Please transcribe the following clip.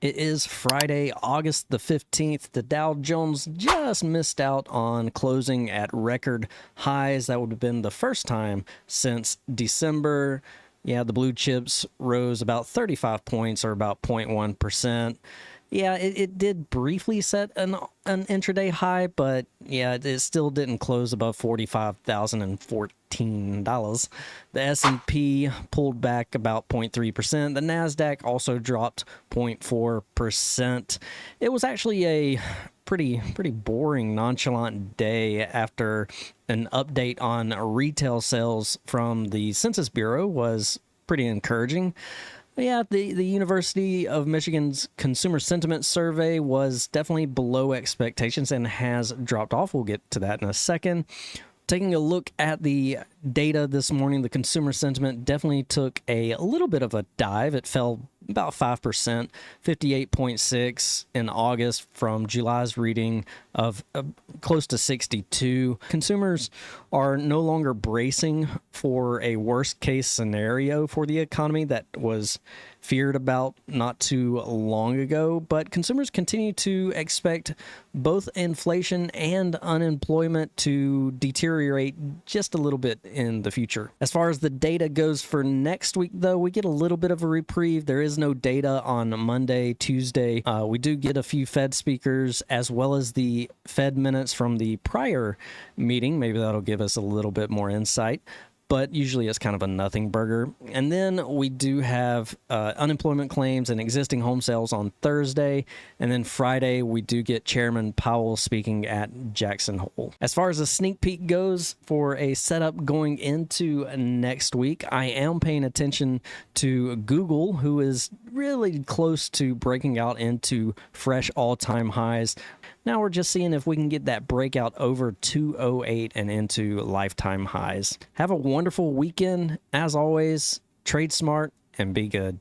It is Friday, August the 15th. The Dow Jones just missed out on closing at record highs. That would have been the first time since December. Yeah, the blue chips rose about 35 points, or about 0.1%. Yeah, it did briefly set an intraday high, but yeah, it still didn't close above $45,014. The S&P pulled back about 0.3%. The Nasdaq also dropped 0.4%. It was actually a pretty boring, nonchalant day after an update on retail sales from the Census Bureau was pretty encouraging. Yeah, the University of Michigan's Consumer Sentiment Survey was definitely below expectations and has dropped off. We'll get to that in a second. Taking a look at the data this morning, the consumer sentiment definitely took a little bit of a dive. It fell about 5%, 58.6 in August from July's reading of close to 62. Consumers are no longer bracing for a worst case scenario for the economy that was feared about not too long ago, but consumers continue to expect both inflation and unemployment to deteriorate just a little bit in the future. As far as the data goes for next week, though, we get a little bit of a reprieve. There is no data on Monday, Tuesday. We do get a few Fed speakers as well as the Fed minutes from the prior meeting. Maybe that'll give us a little bit more insight, but usually it's kind of a nothing burger. And then we do have unemployment claims and existing home sales on Thursday. And then Friday, we do get Chairman Powell speaking at Jackson Hole. As far as a sneak peek goes for a setup going into next week, I am paying attention to Google, who is really close to breaking out into fresh all-time highs. Now we're just seeing if we can get that breakout over 208 and into lifetime highs. Have a wonderful weekend. As always, trade smart and be good.